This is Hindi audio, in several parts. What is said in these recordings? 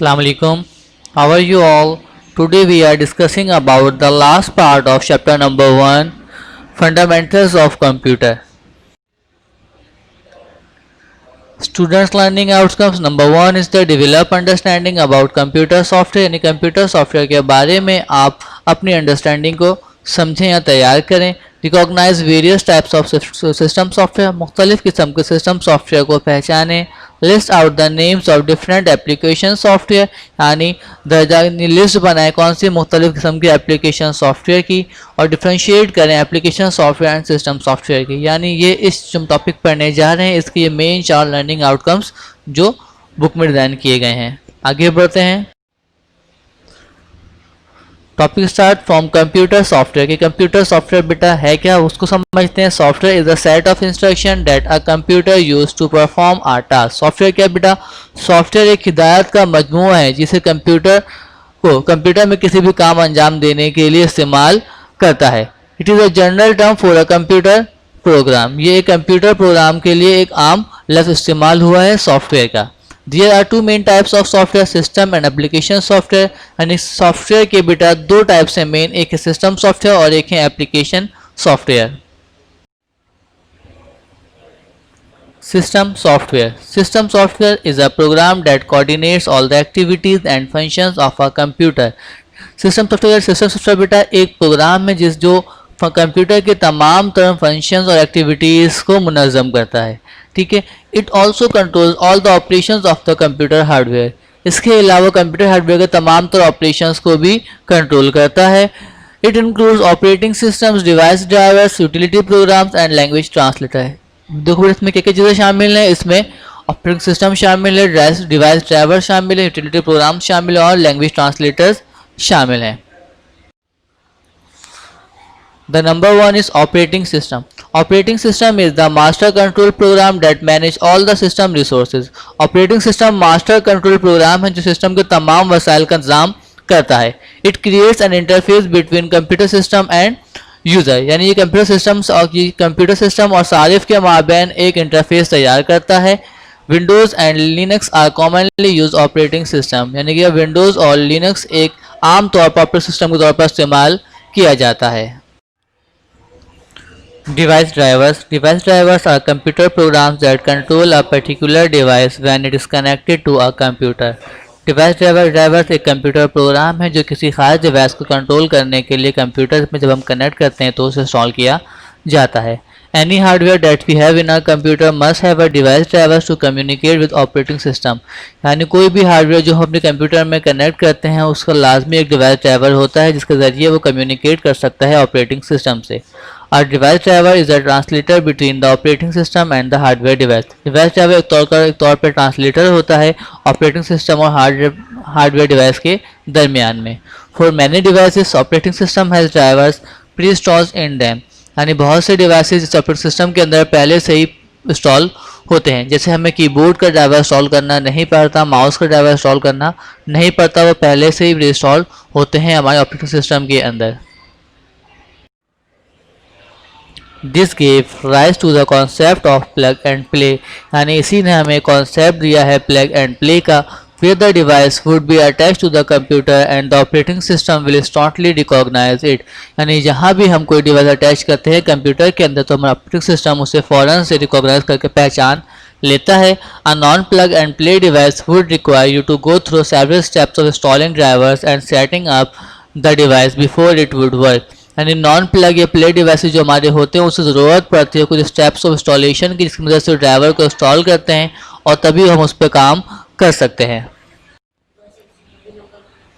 Assalamu alaikum. How are you all? Today we are discussing about the last part of chapter number 1, Fundamentals of Computer. Students learning outcomes number 1 is the develop understanding about computer software. यानी कंप्यूटर सॉफ्टवेयर के बारे में आप अपनी अंडरस्टैंडिंग को समझें या तैयार करें. Recognize various types of system software, मुख्तलिफ किस्म के सिस्टम सॉफ्टवेयर को पहचानें. List out the names of different application software, यानी दर्जा लिस्ट बनाएं कौन सी मुख्तलिफ किस्म की एप्लीकेशन सॉफ्टवेयर की, और डिफ्रेंशिएट करें application software and system software की. यानी ये इस जो टॉपिक पढ़ने जा रहे हैं इसके ये मेन 4 लर्निंग आउटकम्स जो बुक में डिज़ाइन किए गए हैं. आगे बढ़ते हैं. Topic start from computer software. कि कंप्यूटर सॉफ्टवेयर बेटा है क्या, उसको समझते हैं. Software is a set of instruction that a computer use to perform a task. Software क्या बेटा, सॉफ्टवेयर एक हिदायत का मजमूआ है जिसे कंप्यूटर में किसी भी काम अंजाम देने के लिए इस्तेमाल करता है. It is a general term for a computer program. ये एक कंप्यूटर प्रोग्राम के लिए एक आम लफ्ज़ इस्तेमाल हुआ है सॉफ्टवेयर का. There are two main types of software, system and application software. यानी सॉफ्टवेयर के बेटा 2 टाइप्स हैं मेन, एक है सिस्टम सॉफ्टवेयर और एक है application software. System software. System software is a program that coordinates all the activities and functions of a computer. System software बेटा एक प्रोग्राम है जो कंप्यूटर के तमाम तरह फंक्शंस और एक्टिविटीज़ को मुनज़्ज़म करता है. ठीक है. It also controls all the operations of the computer hardware. इसके अलावा कंप्यूटर हार्डवेयर के तमाम तरह ऑपरेशंस को भी कंट्रोल करता है. It includes operating systems, device drivers, utility programmes and language translator है. देखो इसमें क्या क्या चीज़ें शामिल हैं. इसमें ऑपरेटिंग सिस्टम शामिल है, डिवाइस ड्राइवर शामिल है, यूटिलिटी प्रोग्राम शामिल है और लैंग्वेज ट्रांसलेटर्स शामिल हैं. The number 1 is operating system. Operating system is the master control program that manage all the system resources. Operating system master control program है जो सिस्टम के तमाम वसाइल का इंतजाम करता है. It creates an interface between computer system and user. यानी ये कंप्यूटर सिस्टम और सारिफ के माबैन एक इंटरफेस तैयार करता है. Windows and Linux are commonly used operating system. यानी कि Windows और Linux एक आम तौर पर ऑपरेटिंग सिस्टम के तौर पर इस्तेमाल किया जाता है. Device drivers are computer programs that control a particular device when it is connected to a computer. Device drivers एक कंप्यूटर प्रोग्राम है जो किसी खास डिवाइस को कंट्रोल करने के लिए कंप्यूटर में जब हम कनेक्ट करते हैं तो उसे इंस्टॉल किया जाता है. Any hardware that we have in our computer must have a device drivers to communicate with operating system. यानी कोई भी हार्डवेयर जो हम अपने कंप्यूटर में कनेक्ट करते हैं उसका लाजमी एक डिवाइस ड्राइवर होता है जिसके ज़रिए वो कम्युनिकेट कर सकता है ऑपरेटिंग सिस्टम से. Our device driver is a translator between the operating system and the hardware device. Device driver एक तौर पर ट्रांसलेटर होता है ऑपरेटिंग सिस्टम और हार्डवेयर डिवाइस के दरमियान में. For many devices, operating system has drivers pre-installed in them. यानी बहुत से डिवाइसेस इस ऑपरेटिंग सिस्टम के अंदर पहले से ही इंस्टॉल होते हैं. जैसे हमें कीबोर्ड का ड्राइवर इंस्टॉल करना नहीं पड़ता, माउस का ड्राइवर इंस्टॉल करना नहीं पड़ता, वो पहले से ही इंस्टॉल होते हैं हमारे ऑपरेटिंग सिस्टम के अंदर. This gave rise to the concept of plug and play. यानी इसी ने हमें कॉन्सेप्ट दिया है प्लग एंड प्ले का. where the device would be attached to the computer and the operating system will instantly recognize it. यानी जहाँ भी हम कोई डिवाइस अटैच करते हैं कंप्यूटर के अंदर तो हमारा ऑपरेटिंग सिस्टम उसे फ़ौरन से रिकॉग्नाइज करके पहचान लेता है. A non-plug and play device would require you to go through several steps of installing drivers and setting up the device before it would work. यानी नॉन प्लग या प्ले डिवाइस जो हमारे होते हैं उससे ज़रूरत पड़ती है कुछ स्टेप्स ऑफ इंस्टॉलेशन की जिसकी मदद से ड्राइवर को इंस्टॉल करते हैं और तभी हम उस पर काम कर सकते हैं.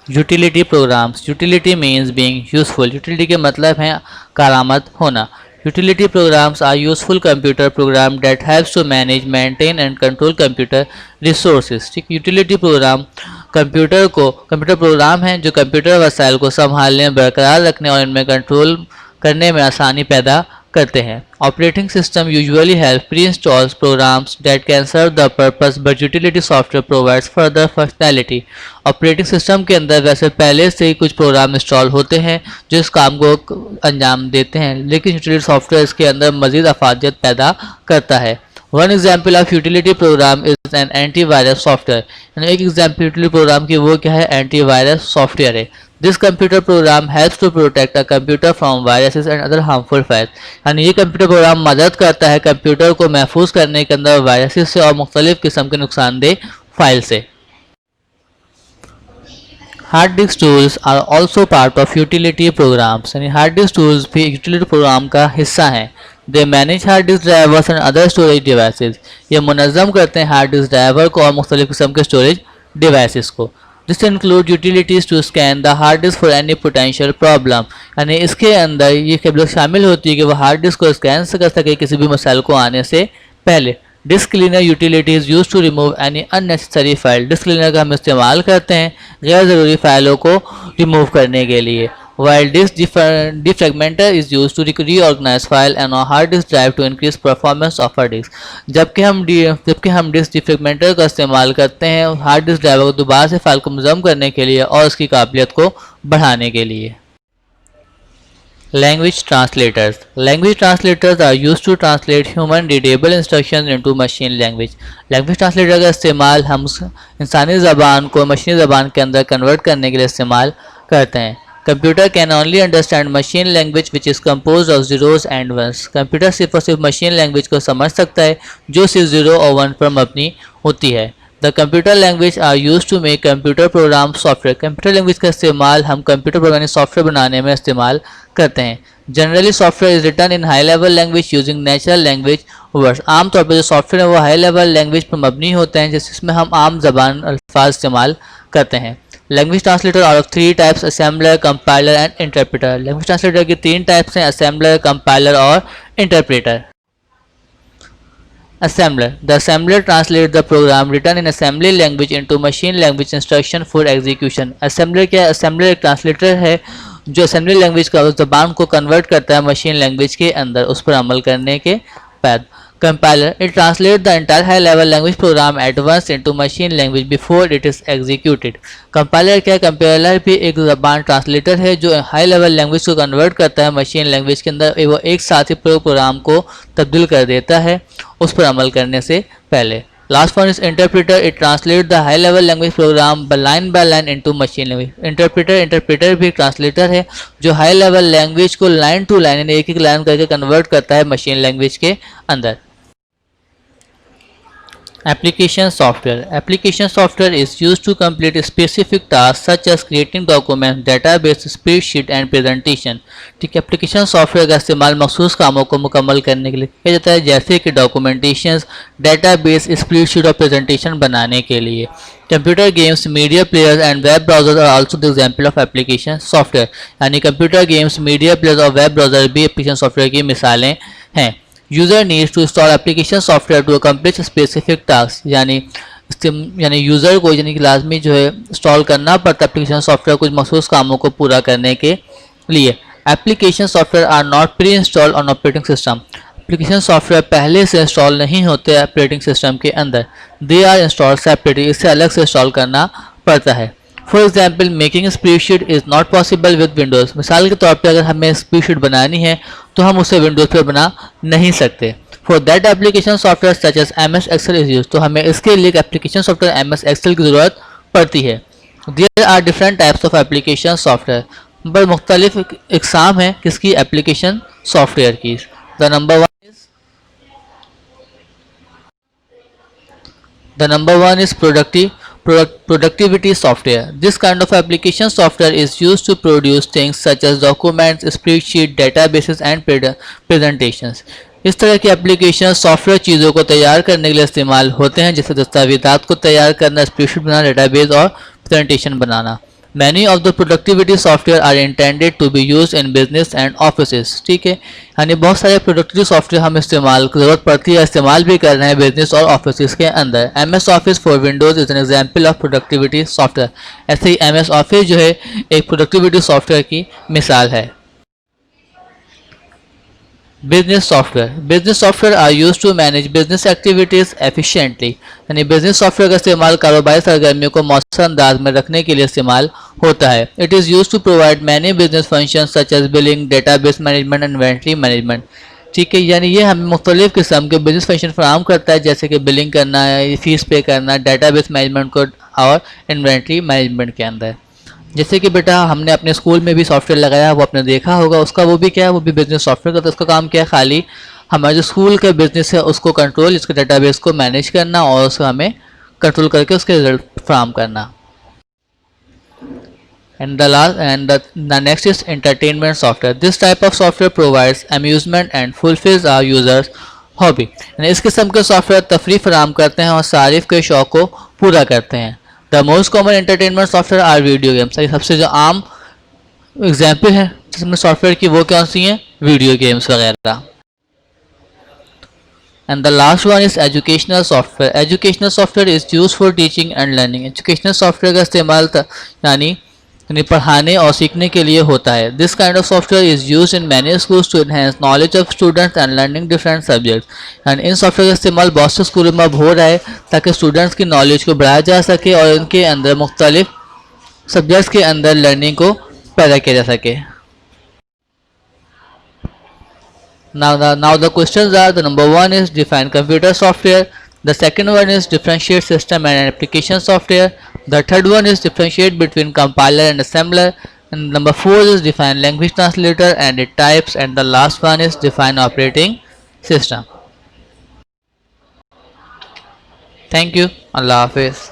Utility programs. Utility means being useful. Utility के मतलब है कारआमद होना. Utility programs are useful computer program that helps to manage, maintain and control computer resources. ठीक, यूटिलिटी प्रोग्राम कंप्यूटर प्रोग्राम हैं जो कंप्यूटर वसाइल को संभालने, बरकरार रखने और इनमें कंट्रोल करने में आसानी पैदा करते हैं. Operating system usually help pre installs programs that can serve the purpose but utility software provides further functionality. Operating system के अंदर वैसे पहले से ही कुछ प्रोग्राम इंस्टॉल होते हैं जो इस काम को अंजाम देते हैं, लेकिन यूटिलिटी सॉफ्टवेयर इसके अंदर मज़ीद अफादियत पैदा करता है. One example of utility program is an antivirus software, यानी एक एग्जाम्पल यूटिलिटी प्रोग्राम की वो क्या है, एंटीवायरस सॉफ्टवेयर है। This computer program helps to protect a computer from viruses and other harmful files, यानी ये कंप्यूटर प्रोग्राम मदद करता है कंप्यूटर को महफूज करने के अंदर वायरसेस से और मुख्तलिफ किस्म के नुकसानदेह फाइल से। Hard disk tools are also part of utility programs, यानी हार्ड डिस्क टूल्स भी यूटिलिटी प्रोग्राम का हिस्सा हैं। They manage hard disk drivers and other storage devices, ये मुनज़्ज़म करते हैं हार्ड डिस्क ड्राइवर को और मुख्तलिफ किस्म के स्टोरेज डिवाइसेस को। This include utilities to scan the hard disk for any potential problem, यानी इसके अंदर ये केबल शामिल होती है कि वह हार्ड डिस्क को स्कैन कर सके किसी भी मसाइल को आने से पहले। Disk cleaner utility is use to remove any unnecessary file, disk cleaner का हम इस्तेमाल करते हैं गैर ज़रूरी फाइलों को रिमूव करने के लिए। While disk defragmenter is use to reorganize file and hard disk drive to increase performance of a disk, जबकि हम डिस्क डिफ्रेगमेंटर का इस्तेमाल करते हैं हार्ड डिस्क ड्राइवर को दोबारा से फाइल को मुनज़्ज़म करने के लिए और उसकी काबिलियत को बढ़ाने के लिए। Language translators. Language translators are used to translate human readable instructions into machine language. Language translator का इस्तेमाल हम इंसानी ज़बान को मशीनी ज़बान के अंदर कन्वर्ट करने के लिए इस्तेमाल करते हैं। Computer can only understand machine language which is compose of zeros and ones, computer सिर्फ और सिर्फ मशीन लैंग्वेज को समझ सकता है जो सिर्फ ज़ीरो और वन पर मबनी होती है। The computer language are use to make computer program software, computer language का इस्तेमाल हम कंप्यूटर प्रोग्रामिंग सॉफ्टवेयर बनाने में इस्तेमाल करते हैं। Generally software is written in high level language using natural language words, आमतौर पर जो सॉफ्टवेयर है वो हाई लेवल लैंग्वेज पर मबनी होते हैं जिसमें हम आम जबान अल्फाज इस्तेमाल करते हैं। Language translator are of three types, assembler, compiler and interpreter. Language translator की तीन टाइप्स हैं, असेंबलर, कंपाइलर और interpreter. Assembler. The assembler translates the program written in assembly language into machine language instruction for execution. Assembler क्या है? Assembler एक ट्रांसलेटर है जो assembly language का उस जबान को कन्वर्ट करता है मशीन लैंग्वेज के अंदर उस पर अमल करने के बाद। Compiler. It translates the entire high level language program at once into machine language before it is executed. Compiler क्या है? Compiler भी एक जबान ट्रांसलेटर है जो हाई लेवल लैंग्वेज को कन्वर्ट करता है मशीन लैंग्वेज के अंदर, वो एक साथ ही प्रोग्राम को तब्दील कर देता है उस पर अमल करने से पहले। Last one is interpreter. It translate the high level language program by line into machine language. Interpreter भी एक ट्रांसलेटर है जो हाई लेवल लैंग्वेज को लाइन टू लाइन यानी एक एक लाइन करके कन्वर्ट करता है मशीन लैंग्वेज के अंदर। Application software. Application software is used to complete specific tasks such as creating documents, database, spreadsheet and presentation. ठीक है, एप्लीकेशन सॉफ्टवेयर का इस्तेमाल मखसूस कामों को मुकम्मल करने के लिए किया जाता है जैसे कि डॉक्यूमेंटेशन, डेटाबेस, स्प्रेडशीट और प्रेजेंटेशन बनाने के लिए। Computer games, media players and web browser are also the example of application software, यानी कंप्यूटर गेम्स, मीडिया प्लेयर्स और वेब ब्राउजर भी एप्लीकेशन सॉफ्टवेयर की मिसालें हैं। User needs to install application software to accomplish specific task, यानी यूज़र को यानी कि लाजमी जो है इंस्टॉल करना पड़ता है एप्लीकेशन सॉफ्टवेयर कुछ मखसूस कामों को पूरा करने के लिए। Application software are not pre install on operating system, application software पहले से इंस्टॉल नहीं होते ऑपरेटिंग सिस्टम के अंदर। दे आर इंस्टॉल सेपरेटली, इससे अलग से इंस्टॉल करना पड़ता है। For example making spreadsheet is not possible with Windows, मिसाल के तौर पर अगर हमें स्प्रेडशीट बनानी है तो हम उसे विंडोज़ पर बना नहीं सकते। For that application software such as MS Excel is use, तो हमें इसके लिए एप्लीकेशन सॉफ्टवेयर MS Excel की ज़रूरत पड़ती है। There are different types of application software, पर मुख्तलिफ इकसाम है किसकी, एप्लीकेशन सॉफ्टवेयर की। The number one is productivity software. This kind of application software is used to produce things such as documents, spreadsheet, databases and presentations. इस तरह के एप्लीकेशन सॉफ्टवेयर चीज़ों को तैयार करने के लिए इस्तेमाल होते हैं जैसे दस्तावेज़ात को तैयार करना, स्प्रेडशीट बनाना, डेटाबेस और presentation banana. Many of the productivity software are intended to be used in business and offices. ठीक है, यानी बहुत सारे प्रोडक्टिविटी सॉफ्टवेयर हम ज़रूरत पड़ती है इस्तेमाल भी कर रहे हैं बिजनेस और ऑफिस के अंदर। MS Office for Windows is an example of productivity software. ऐसे ही MS Office जो है एक प्रोडक्टिविटी सॉफ्टवेयर की मिसाल है। Business software are use to manage business activities efficiently, यानी बिजनेस सॉफ्टवेयर का इस्तेमाल कारोबारी सरगर्मियों को मौसर अंदाज में रखने के लिए इस्तेमाल होता है। It is use to provide many business function such as billing, database management and inventory management, ठीक है, यानी ये हमें मुख्तलिफ़ किस्म के बिजनेस फंक्शन फराहम करता है, जैसे कि बिलिंग करना है, फीस पे करना, डाटाबेस मैनेजमेंट को और इन्वेंट्री मैनेजमेंट के अंदर। जैसे कि बेटा हमने अपने स्कूल में भी सॉफ्टवेयर लगाया, वो आपने देखा होगा, उसका वो भी क्या है, वो भी बिजनेस सॉफ्टवेयर का। तो उसका काम क्या है, खाली हमारा जो स्कूल का बिजनेस है उसको कंट्रोल, इसके डाटाबेस को मैनेज करना और उसको हमें कंट्रोल करके उसके रिजल्ट फराहम करना। And the next is entertainment software. This type of software provides amusement and fulfills our users hobby. यानी इस किस्म के सॉफ्टवेयर तफरीह फराहम करते हैं और सारिफ के शौक को पूरा करते हैं। The most common entertainment software are video games. सबसे जो आम एग्जाम्पल है जिसमें सॉफ्टवेयर की, वो कौन सी हैं, वीडियो गेम्स वगैरह। And the last one is educational software. Educational software is used for teaching and learning. Educational software का इस्तेमाल यानी पढ़ाने और सीखने के लिए होता है। This kind of software is used in many schools to enhance knowledge of students and learning different subjects. And in software का इस्तेमाल बहुत से स्कूलों में अब हो रहा है ताकि स्टूडेंट्स की नॉलेज को बढ़ाया जा सके और उनके अंदर मुख्तलिफ सब्जेक्ट्स के अंदर लर्निंग को पैदा किया जा सके। Now the questions are: the number one is define computer software. The second one is differentiate system and application software. The third one is differentiate between compiler and assembler. And number four is define language translator and its types. And the last one is define operating system. Thank you. Allah Hafiz.